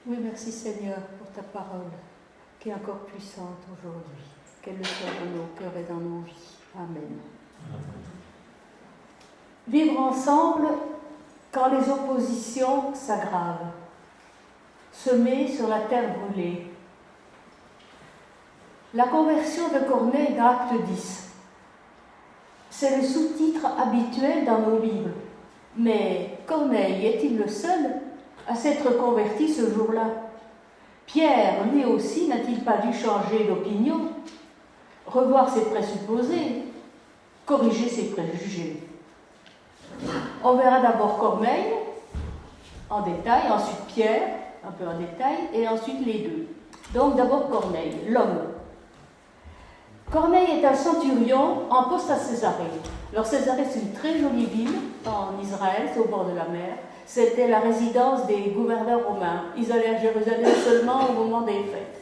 Oui, merci Seigneur pour ta parole qui est encore puissante aujourd'hui. Qu'elle le soit dans nos cœurs et dans nos vies. Amen. Vivre ensemble quand les oppositions s'aggravent. Semer sur la terre brûlée. La conversion de Corneille d'Acte 10. C'est le sous-titre habituel dans nos Bibles. Mais Corneille est-il le seul à s'être converti ce jour-là? Pierre, lui aussi, n'a-t-il pas dû changer d'opinion, revoir ses présupposés, corriger ses préjugés? On verra d'abord Corneille en détail, ensuite Pierre, un peu en détail, et ensuite les deux. Donc d'abord Corneille, l'homme. Corneille est un centurion en poste à Césarée. Alors Césarée, c'est une très jolie ville en Israël, c'est au bord de la mer. C'était la résidence des gouverneurs romains. Ils allaient à Jérusalem seulement au moment des fêtes.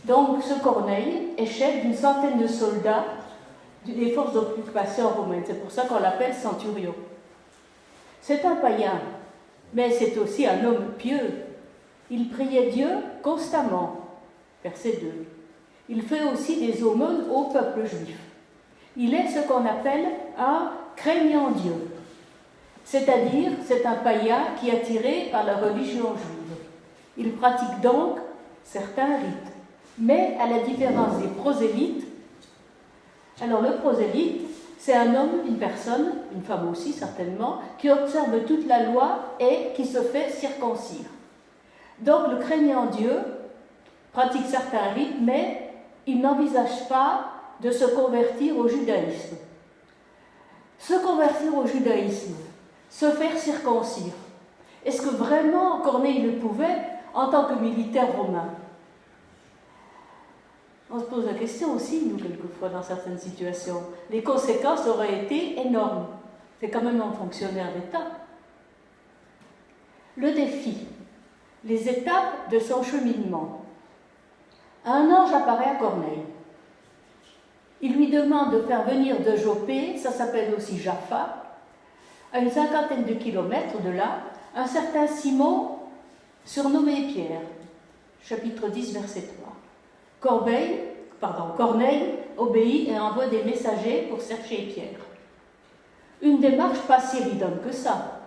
Donc ce Corneille est chef d'une centaine de soldats des forces d'occupation romaines. C'est pour ça qu'on l'appelle centurion. C'est un païen, mais c'est aussi un homme pieux. Il priait Dieu constamment. Verset 2. Il fait aussi des aumônes au peuple juif. Il est ce qu'on appelle un craignant Dieu. C'est-à-dire, c'est un païen qui est attiré par la religion juive. Il pratique donc certains rites. Mais à la différence des prosélytes, alors le prosélyte, c'est un homme, une personne, une femme aussi certainement, qui observe toute la loi et qui se fait circoncire. Donc le craignant Dieu pratique certains rites, mais il n'envisage pas de se convertir au judaïsme. Se convertir au judaïsme, se faire circoncire, est-ce que vraiment Corneille le pouvait en tant que militaire romain? On se pose la question aussi, nous, quelquefois, dans certaines situations. Les conséquences auraient été énormes. C'est quand même un fonctionnaire d'État. Le défi, les étapes de son cheminement. Un ange apparaît à Corneille. Il lui demande de faire venir de Jopé, ça s'appelle aussi Jaffa, à une cinquantaine de kilomètres de là, un certain Simon, surnommé Pierre. Chapitre 10, verset 3. Corneille obéit et envoie des messagers pour chercher Pierre. Une démarche pas si évidente que ça.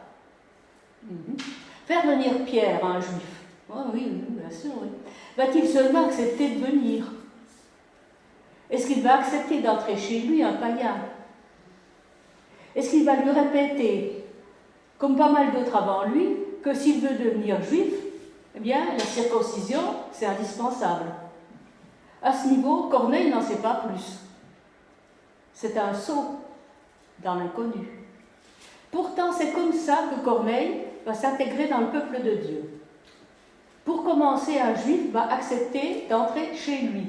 Faire venir Pierre à un juif. Oh, oui, bien sûr, oui. Va-t-il seulement accepter de venir? Est-ce qu'il va accepter d'entrer chez lui un païen? Est-ce qu'il va lui répéter, comme pas mal d'autres avant lui, que s'il veut devenir juif, eh bien, la circoncision, c'est indispensable? À ce niveau, Corneille n'en sait pas plus. C'est un saut dans l'inconnu. Pourtant, c'est comme ça que Corneille va s'intégrer dans le peuple de Dieu. Pour commencer, un juif va accepter d'entrer chez lui.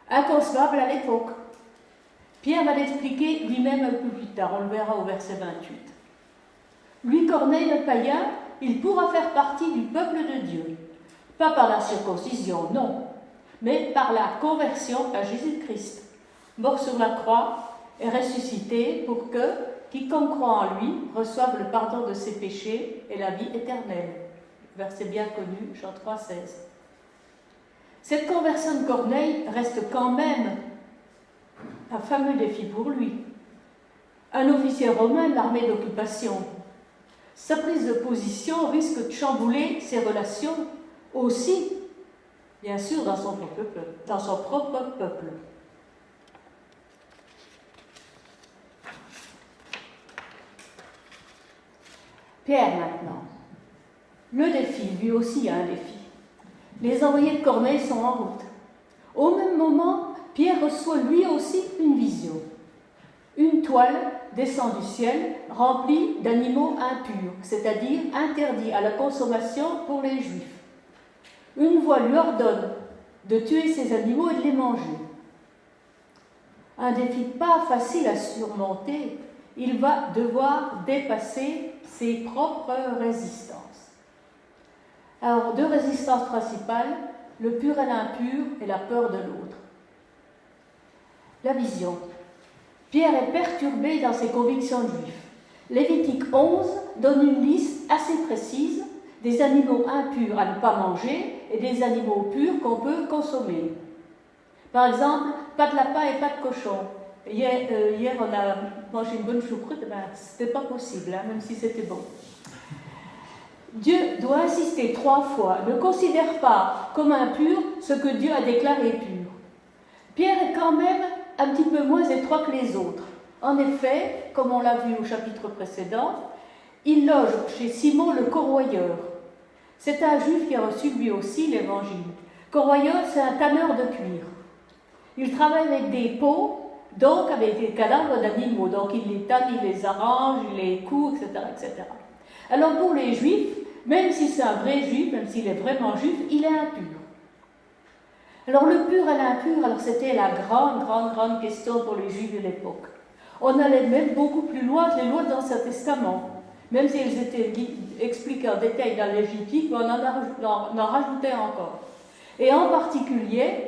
Inconcevable à l'époque. Pierre va l'expliquer lui-même un peu plus tard, on le verra au verset 28. Lui, Corneille, le païen, il pourra faire partie du peuple de Dieu. Pas par la circoncision, non, mais par la conversion à Jésus-Christ, mort sur la croix et ressuscité pour que quiconque croit en lui reçoive le pardon de ses péchés et la vie éternelle. Verset bien connu, Jean 3, 16. Cette conversion de Corneille reste quand même un fameux défi pour lui. Un officier romain de l'armée d'occupation. Sa prise de position risque de chambouler ses relations aussi, bien sûr, dans son propre peuple. Pierre maintenant. Le défi, lui aussi a un défi. Les envoyés de Corneille sont en route. Au même moment, Pierre reçoit lui aussi une vision. Une toile descend du ciel remplie d'animaux impurs, c'est-à-dire interdits à la consommation pour les Juifs. Une voix lui ordonne de tuer ces animaux et de les manger. Un défi pas facile à surmonter, il va devoir dépasser ses propres résistances. Alors, deux résistances principales, le pur et l'impur et la peur de l'autre. La vision. Pierre est perturbé dans ses convictions juives. Lévitique 11 donne une liste assez précise des animaux impurs à ne pas manger et des animaux purs qu'on peut consommer. Par exemple, pas de lapin et pas de cochon. Hier on a mangé une bonne choucroute, c'était pas possible, hein, même si c'était bon. Dieu doit insister 3 fois. Ne considère pas comme impur ce que Dieu a déclaré pur. Pierre est quand même un petit peu moins étroit que les autres. En effet, comme on l'a vu au chapitre précédent, il loge chez Simon le corroyeur. C'est un juif qui a reçu lui aussi l'évangile. Corroyeur, c'est un tanneur de cuir. Il travaille avec des peaux, donc avec des cadavres d'animaux. Donc il les tanne, il les arrange, il les coud, etc., etc. Alors pour les juifs, même si c'est un vrai juif, même s'il est vraiment juif, il est impur. Alors le pur et l'impur, alors c'était la grande question pour les juifs de l'époque. On allait même beaucoup plus loin que les lois de l'Ancien Testament. Même si elles étaient expliquées en détail dans le Lévitique, on en rajoutait encore. Et en particulier,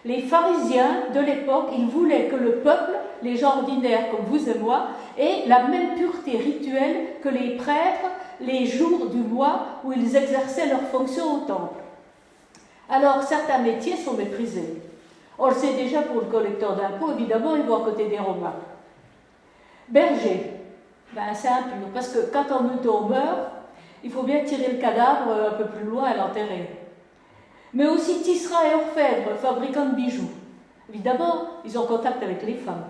les pharisiens de l'époque, ils voulaient que le peuple, les gens ordinaires comme vous et moi, aient la même pureté rituelle que les prêtres les jours du mois où ils exerçaient leurs fonctions au temple. Alors, certains métiers sont méprisés. On le sait déjà pour le collecteur d'impôts, évidemment, il va à côté des Romains. Berger, c'est impur, parce que quand un mouton meurt, il faut bien tirer le cadavre un peu plus loin et l'enterrer. Mais aussi tisserand et orfèvre, fabricants de bijoux. Évidemment, ils ont contact avec les femmes.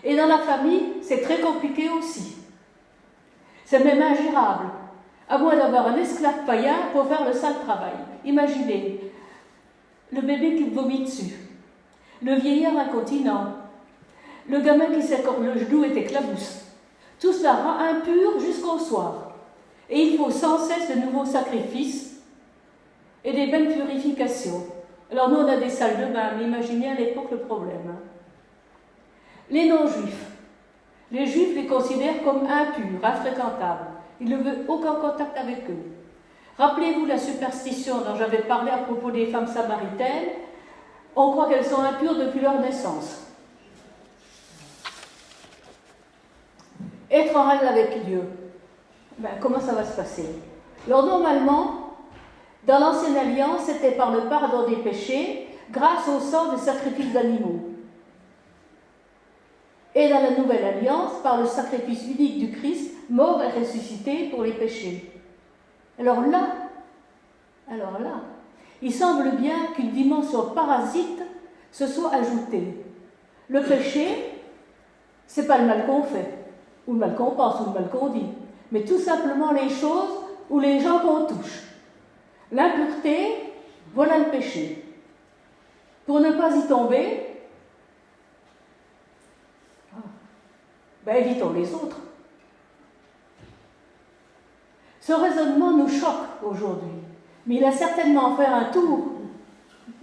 Et dans la famille, c'est très compliqué aussi. C'est même ingérable, à moins d'avoir un esclave païen pour faire le sale travail. Imaginez, le bébé qui vomit dessus, le vieillard incontinent, le gamin qui s'écorche le genou et éclabousse. Tout cela rend impur jusqu'au soir. Et il faut sans cesse de nouveaux sacrifices et des bains de purification. Alors nous, on a des salles de bain, mais imaginez à l'époque le problème. Les non-juifs. Les juifs les considèrent comme impurs, infréquentables. Ils ne veulent aucun contact avec eux. Rappelez-vous la superstition dont j'avais parlé à propos des femmes samaritaines. On croit qu'elles sont impures depuis leur naissance. Être en règle avec Dieu. Comment ça va se passer? Alors normalement, dans l'Ancienne Alliance, c'était par le pardon des péchés, grâce au sang des sacrifices d'animaux. Et dans la Nouvelle Alliance, par le sacrifice unique du Christ, mort et ressuscité pour les péchés. Alors là, il semble bien qu'une dimension parasite se soit ajoutée. Le péché, c'est pas le mal qu'on fait, ou le mal qu'on pense, ou le mal qu'on dit, mais tout simplement les choses ou les gens qu'on touche. L'impureté, voilà le péché. Pour ne pas y tomber, évitons les autres. Ce raisonnement nous choque aujourd'hui, mais il a certainement fait un tour,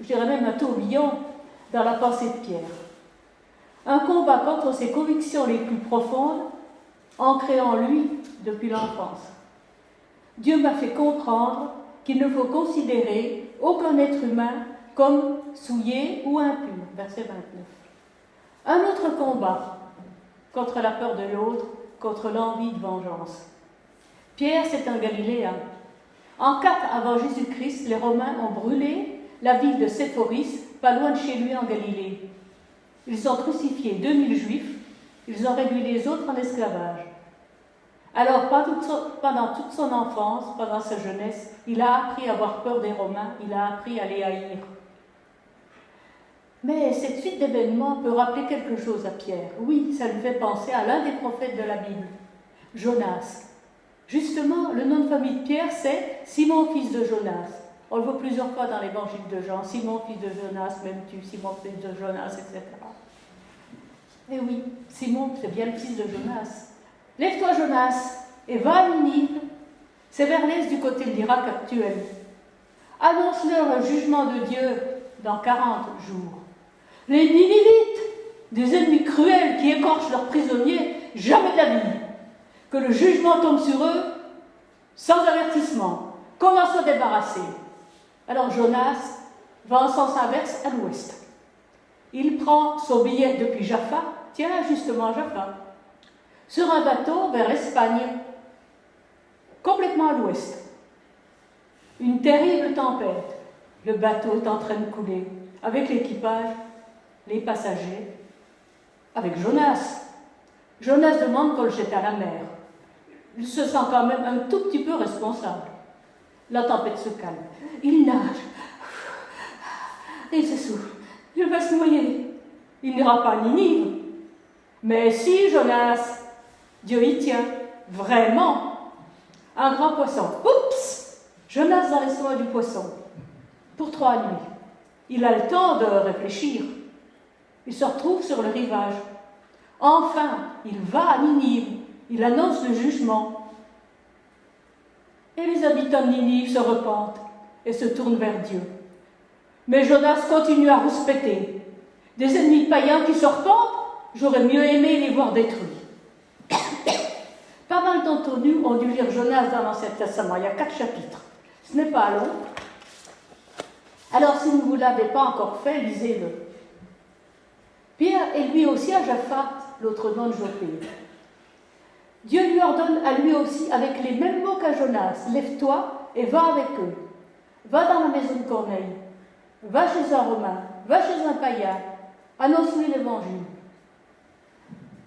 je dirais même un tourbillon, dans la pensée de Pierre. Un combat contre ses convictions les plus profondes, ancrées en lui depuis l'enfance. Dieu m'a fait comprendre qu'il ne faut considérer aucun être humain comme souillé ou impur. Verset 29. Un autre combat contre la peur de l'autre, contre l'envie de vengeance. Pierre, c'est un Galiléen. En 4 avant Jésus-Christ, les Romains ont brûlé la ville de Séphoris, pas loin de chez lui en Galilée. Ils ont crucifié 2000 Juifs, ils ont réduit les autres en esclavage. Alors, pendant toute son enfance, pendant sa jeunesse, il a appris à avoir peur des Romains, il a appris à les haïr. Mais cette suite d'événements peut rappeler quelque chose à Pierre. Oui, ça lui fait penser à l'un des prophètes de la Bible, Jonas. Justement, le nom de famille de Pierre, c'est Simon, fils de Jonas. On le voit plusieurs fois dans l'évangile de Jean. Simon, fils de Jonas, m'aimes-tu? Simon, fils de Jonas, etc. Et oui, Simon, c'est bien le fils de Jonas. Lève-toi, Jonas, et va à Ninive. C'est vers l'est du côté de l'Irak actuel. Annonce-leur le jugement de Dieu dans 40 jours. Les Ninivites, des ennemis cruels qui écorchent leurs prisonniers, jamais de la vie. Que le jugement tombe sur eux sans avertissement. Comment se débarrasser? Alors Jonas va en sens inverse à l'ouest. Il prend son billet depuis Jaffa, tiens justement Jaffa, sur un bateau vers l'Espagne, complètement à l'ouest. Une terrible tempête. Le bateau est en train de couler, avec l'équipage, les passagers, avec Jonas. Jonas demande qu'on le jette à la mer. Il se sent quand même un tout petit peu responsable. La tempête se calme. Il nage. Il s'essouffle. Il va se noyer. Il n'ira pas à Ninive. Mais si, Jonas, Dieu y tient. Vraiment. Un grand poisson. Oups! Jonas dans l'estomac du poisson. Pour 3 nuits. Il a le temps de réfléchir. Il se retrouve sur le rivage. Enfin, il va à Ninive. Il annonce le jugement. Et les habitants de Ninive se repentent et se tournent vers Dieu. Mais Jonas continue à rouspéter. Des ennemis païens qui se repentent, j'aurais mieux aimé les voir détruits. Pas mal d'entre nous ont dû lire Jonas dans l'Ancien Testament. Il y a 4 chapitres. Ce n'est pas long. Alors, si vous ne l'avez pas encore fait, lisez-le. Pierre est lui aussi à Japhat, l'autre nom de Jopé. Dieu lui ordonne à lui aussi, avec les mêmes mots qu'à Jonas, « Lève-toi et va avec eux. Va dans la maison de Corneille. Va chez un Romain. Va chez un païen. Annonce-lui l'Évangile. »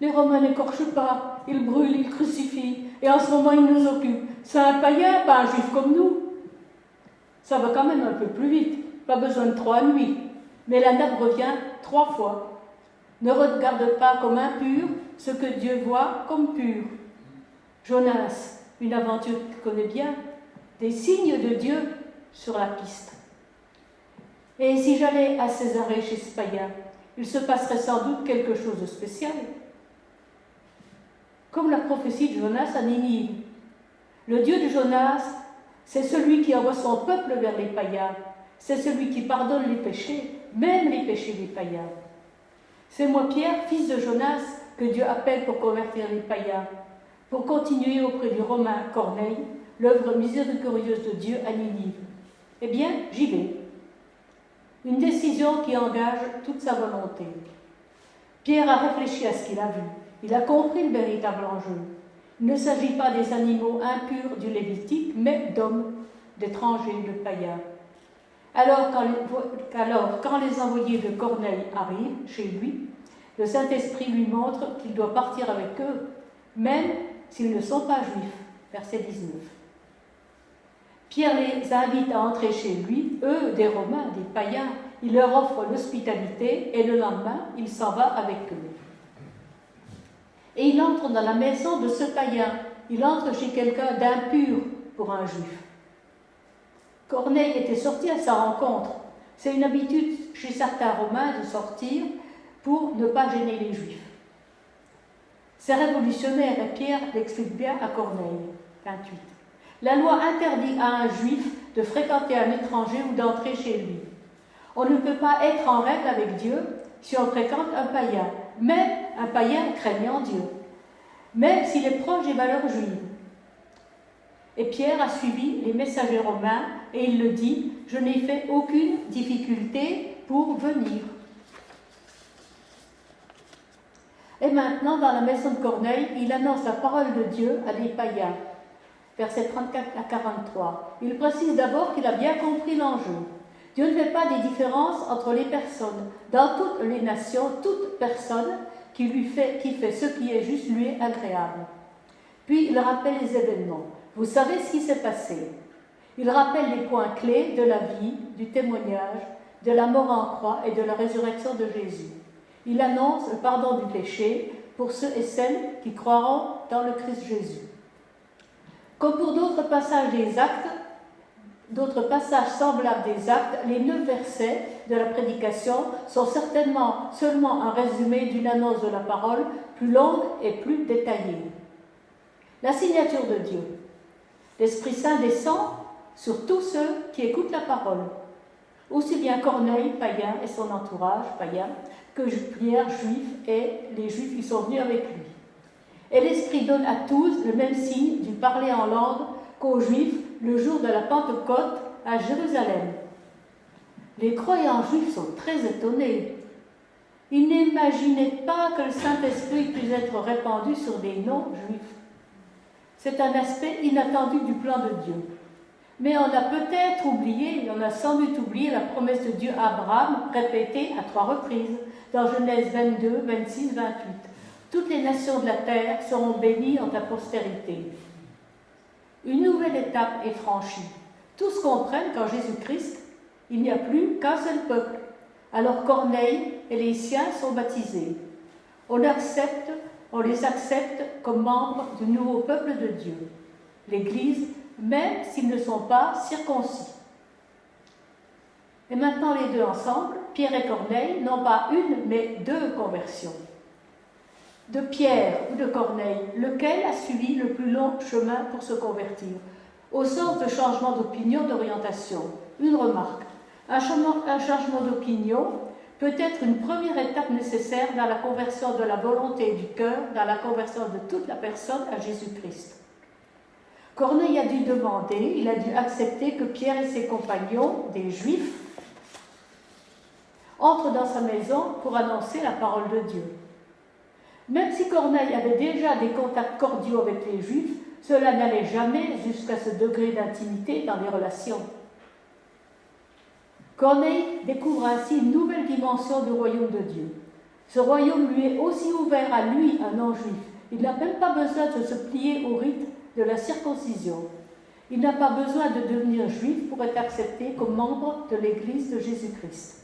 Les Romains n'écorchent pas. Ils brûlent, ils crucifient. Et en ce moment, ils nous occupent. C'est un païen, pas un juif comme nous. Ça va quand même un peu plus vite. Pas besoin de 3 nuits. Mais la nappe revient 3 fois. Ne regarde pas comme impur ce que Dieu voit comme pur. Jonas, une aventure que tu connais bien, des signes de Dieu sur la piste. Et si j'allais à Césarée chez ce païen, il se passerait sans doute quelque chose de spécial. Comme la prophétie de Jonas à Ninive. Le Dieu de Jonas, c'est celui qui envoie son peuple vers les païens. C'est celui qui pardonne les péchés, même les péchés des païens. C'est moi, Pierre, fils de Jonas, que Dieu appelle pour convertir les païens, pour continuer auprès du Romain Corneille l'œuvre miséricordieuse de Dieu à Ninive. Eh bien, j'y vais. Une décision qui engage toute sa volonté. Pierre a réfléchi à ce qu'il a vu. Il a compris le véritable enjeu. Il ne s'agit pas des animaux impurs du Lévitique, mais d'hommes, d'étrangers, de païens. Alors, quand les envoyés de Corneille arrivent chez lui, le Saint-Esprit lui montre qu'il doit partir avec eux, même s'ils ne sont pas juifs. Verset 19. Pierre les invite à entrer chez lui, eux, des Romains, des païens. Il leur offre l'hospitalité et le lendemain, il s'en va avec eux. Et il entre dans la maison de ce païen. Il entre chez quelqu'un d'impur pour un juif. Corneille était sorti à sa rencontre. C'est une habitude chez certains Romains de sortir pour ne pas gêner les Juifs. C'est révolutionnaire et Pierre l'explique bien à Corneille. 28. La loi interdit à un Juif de fréquenter un étranger ou d'entrer chez lui. On ne peut pas être en règle avec Dieu si on fréquente un païen, même un païen craignant Dieu, même s'il est proche des valeurs juives. Et Pierre a suivi les messagers romains et il le dit, je n'ai fait aucune difficulté pour venir. Et maintenant, dans la maison de Corneille, il annonce la parole de Dieu à des païens. Versets 34 à 43. Il précise d'abord qu'il a bien compris l'enjeu. Dieu ne fait pas des différences entre les personnes. Dans toutes les nations, toute personne qui fait ce qui est juste lui est agréable. Puis il rappelle les événements. Vous savez ce qui s'est passé. Il rappelle les points clés de la vie, du témoignage, de la mort en croix et de la résurrection de Jésus. Il annonce le pardon du péché pour ceux et celles qui croiront dans le Christ Jésus. Comme pour d'autres passages des actes, d'autres passages semblables des actes, les 9 versets de la prédication sont certainement seulement un résumé d'une annonce de la parole plus longue et plus détaillée. La signature de Dieu. L'Esprit Saint descend sur tous ceux qui écoutent la parole, aussi bien Corneille, païen, et son entourage, païen, que Pierre, juif, et les juifs qui sont venus avec lui. Et l'Esprit donne à tous le même signe du parler en langue qu'aux Juifs le jour de la Pentecôte à Jérusalem. Les croyants juifs sont très étonnés. Ils n'imaginaient pas que le Saint-Esprit puisse être répandu sur des non-juifs. C'est un aspect inattendu du plan de Dieu. Mais on a peut-être oublié, on a sans doute oublié la promesse de Dieu à Abraham, répétée à 3 reprises, dans Genèse 22, 26, 28. Toutes les nations de la terre seront bénies en ta postérité. Une nouvelle étape est franchie. Tous comprennent qu'en Jésus-Christ, il n'y a plus qu'un seul peuple. Alors Corneille et les siens sont baptisés. On les accepte comme membres du nouveau peuple de Dieu, l'Église, même s'ils ne sont pas circoncis. Et maintenant les deux ensemble, Pierre et Corneille, n'ont pas une, mais 2 conversions. De Pierre ou de Corneille, lequel a suivi le plus long chemin pour se convertir? Au sens de changement d'opinion, d'orientation. Une remarque. Un changement d'opinion peut être une première étape nécessaire dans la conversion de la volonté et du cœur, dans la conversion de toute la personne à Jésus-Christ. Corneille a dû demander, il a dû accepter que Pierre et ses compagnons, des Juifs, entrent dans sa maison pour annoncer la parole de Dieu. Même si Corneille avait déjà des contacts cordiaux avec les Juifs, cela n'allait jamais jusqu'à ce degré d'intimité dans les relations. Corneille découvre ainsi une nouvelle dimension du royaume de Dieu. Ce royaume lui est aussi ouvert à lui, un non-juif. Il n'a même pas besoin de se plier au rite de la circoncision. Il n'a pas besoin de devenir juif pour être accepté comme membre de l'Église de Jésus-Christ.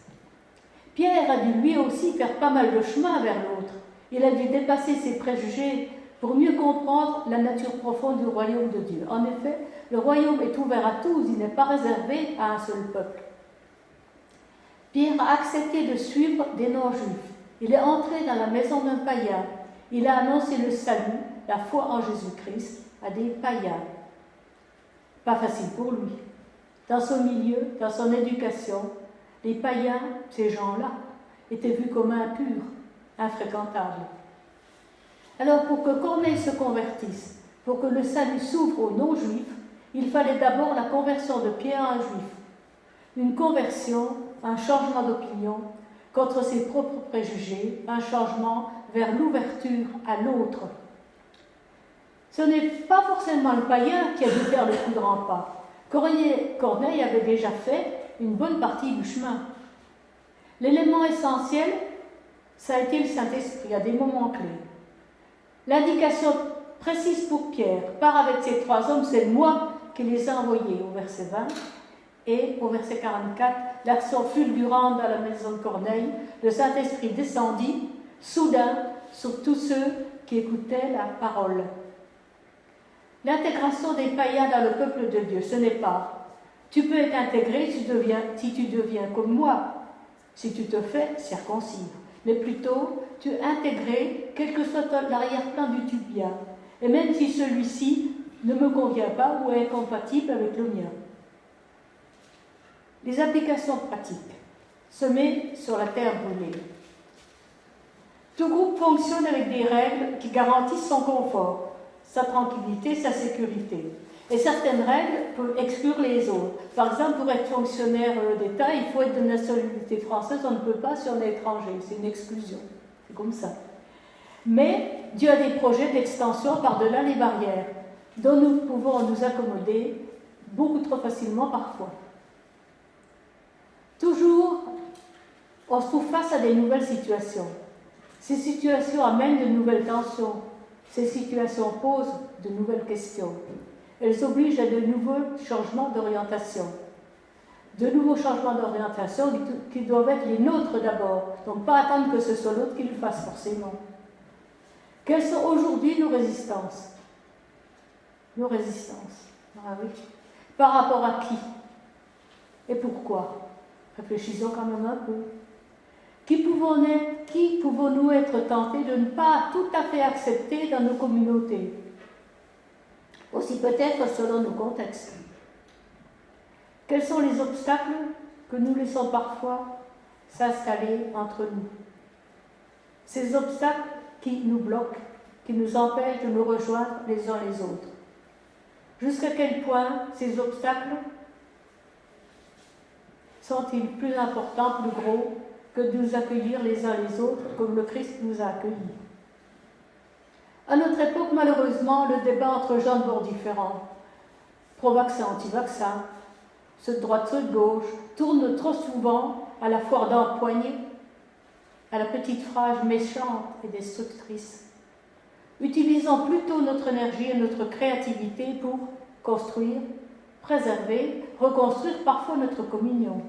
Pierre a dû lui aussi faire pas mal de chemin vers l'autre. Il a dû dépasser ses préjugés pour mieux comprendre la nature profonde du royaume de Dieu. En effet, le royaume est ouvert à tous, il n'est pas réservé à un seul peuple. Pierre a accepté de suivre des non-juifs. Il est entré dans la maison d'un païen. Il a annoncé le salut, la foi en Jésus-Christ, à des païens. Pas facile pour lui. Dans son milieu, dans son éducation, les païens, ces gens-là, étaient vus comme impurs, infréquentables. Alors pour que Corneille se convertisse, pour que le salut s'ouvre aux non-juifs, il fallait d'abord la conversion de Pierre à un juif. Une conversion, un changement d'opinion contre ses propres préjugés, un changement vers l'ouverture à l'autre. Ce n'est pas forcément le païen qui a dû faire le plus grand pas. Corneille avait déjà fait une bonne partie du chemin. L'élément essentiel, ça a été le Saint-Esprit, à des moments clés. L'indication précise pour Pierre, pars avec ces 3 hommes, c'est moi qui les ai envoyés, au verset 20. Et au verset 44, l'action fulgurante dans la maison de Corneille, le Saint-Esprit descendit, soudain, sur tous ceux qui écoutaient la parole. L'intégration des païens dans le peuple de Dieu, ce n'est pas « tu peux être intégré si tu deviens comme moi, si tu te fais circoncire », mais plutôt « tu es intégré, quel que soit l'arrière-plan du tibia, et même si celui-ci ne me convient pas ou est incompatible avec le mien ». Les applications pratiques, semées sur la terre brûlée. Tout groupe fonctionne avec des règles qui garantissent son confort, sa tranquillité, sa sécurité. Et certaines règles peuvent exclure les autres. Par exemple, pour être fonctionnaire d'État, il faut être de nationalité française, on ne peut pas si on est étranger, c'est une exclusion. C'est comme ça. Mais Dieu a des projets d'extension par-delà les barrières, dont nous pouvons nous accommoder beaucoup trop facilement parfois. Toujours, on se trouve face à des nouvelles situations. Ces situations amènent de nouvelles tensions. Ces situations posent de nouvelles questions. Elles obligent à de nouveaux changements d'orientation. De nouveaux changements d'orientation qui doivent être les nôtres d'abord. Donc pas attendre que ce soit l'autre qui le fasse forcément. Quelles sont aujourd'hui nos résistances? Nos résistances. Ah oui. Par rapport à qui? Et pourquoi? Réfléchissons quand même un peu. Qui pouvons-nous être tentés de ne pas tout à fait accepter dans nos communautés? Aussi peut-être selon nos contextes. Quels sont les obstacles que nous laissons parfois s'installer entre nous? Ces obstacles qui nous bloquent, qui nous empêchent de nous rejoindre les uns les autres. Jusqu'à quel point ces obstacles sont-ils plus importants, plus gros, que de nous accueillir les uns les autres comme le Christ nous a accueillis? À notre époque, malheureusement, le débat entre gens de bords différents pro-vaccin, anti-vaccin, ceux de droite, ceux de gauche, tournent trop souvent à la foire d'empoignée, à la petite phrase méchante et destructrice. Utilisons plutôt notre énergie et notre créativité pour construire, préserver, reconstruire parfois notre communion.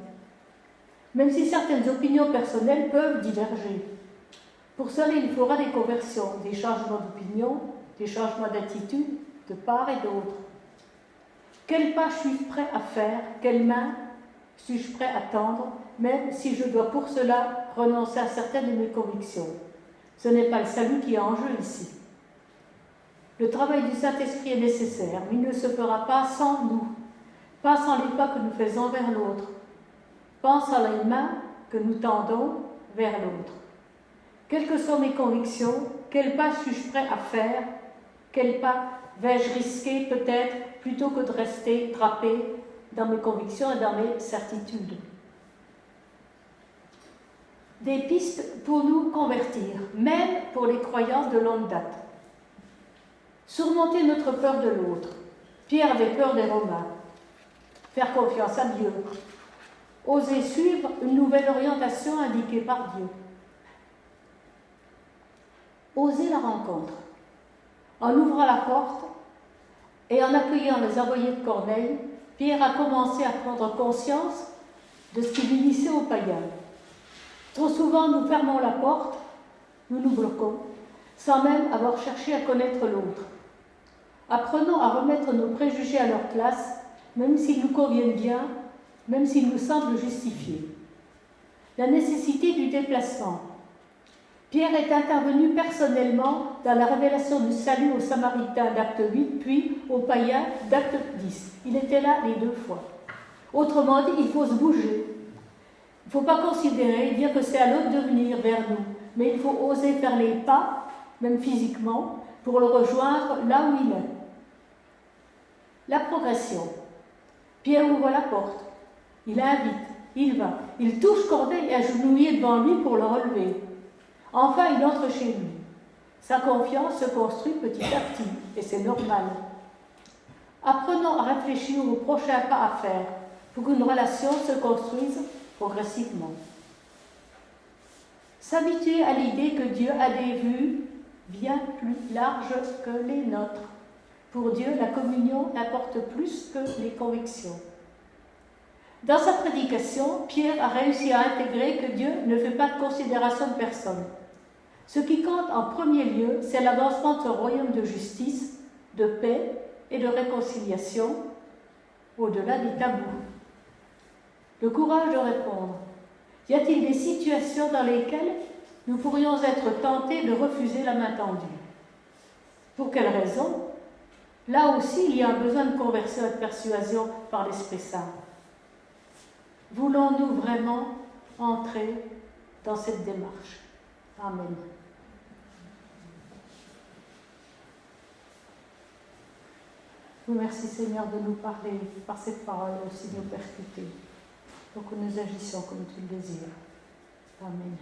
Même si certaines opinions personnelles peuvent diverger. Pour cela, il faudra des conversions, des changements d'opinion, des changements d'attitude de part et d'autre. Quel pas suis-je prêt à faire? Quelle main suis-je prêt à tendre, même si je dois pour cela renoncer à certaines de mes convictions? Ce n'est pas le salut qui est en jeu ici. Le travail du Saint-Esprit est nécessaire, mais il ne se fera pas sans nous, pas sans les pas que nous faisons vers l'autre, pas sans les mains que nous tendons vers l'autre. Quelles que soient mes convictions, quel pas suis-je prêt à faire? Quel pas vais-je risquer peut-être plutôt que de rester trappé dans mes convictions et dans mes certitudes? Des pistes pour nous convertir, même pour les croyances de longue date. Surmonter notre peur de l'autre. Pierre avait peur des Romains. Faire confiance à Dieu. Oser suivre une nouvelle orientation indiquée par Dieu. Oser la rencontre. En ouvrant la porte et en accueillant les envoyés de Corneille, Pierre a commencé à prendre conscience de ce qui l'unissait aux païens. Trop souvent, nous fermons la porte, nous nous bloquons, sans même avoir cherché à connaître l'autre. Apprenons à remettre nos préjugés à leur place, même s'ils nous conviennent bien, même s'ils nous semblent justifiés. La nécessité du déplacement. Pierre est intervenu personnellement dans la révélation du salut aux Samaritains d'acte 8, puis aux païens d'acte 10. Il était là les deux fois. Autrement dit, il faut se bouger. Il ne faut pas considérer, dire que c'est à l'autre de venir vers nous, mais il faut oser faire les pas, même physiquement, pour le rejoindre là où il est. La progression. Pierre ouvre la porte. Il invite, il va. Il touche Corneille agenouillé devant lui pour le relever. Enfin, il entre chez lui. Sa confiance se construit petit à petit, et c'est normal. Apprenons à réfléchir au prochain pas à faire pour qu'une relation se construise progressivement. S'habituer à l'idée que Dieu a des vues bien plus larges que les nôtres. Pour Dieu, la communion importe plus que les convictions. Dans sa prédication, Pierre a réussi à intégrer que Dieu ne fait pas de considération de personne. Ce qui compte en premier lieu, c'est l'avancement de son royaume de justice, de paix et de réconciliation, au-delà des tabous. Le courage de répondre. Y a-t-il des situations dans lesquelles nous pourrions être tentés de refuser la main tendue? Pour quelles raisons? Là aussi, il y a un besoin de conversion et de persuasion par l'Esprit Saint. Voulons-nous vraiment entrer dans cette démarche? Amen. Merci Seigneur de nous parler par cette parole aussi nous percuter, pour que nous agissions comme tu le désires. Amen.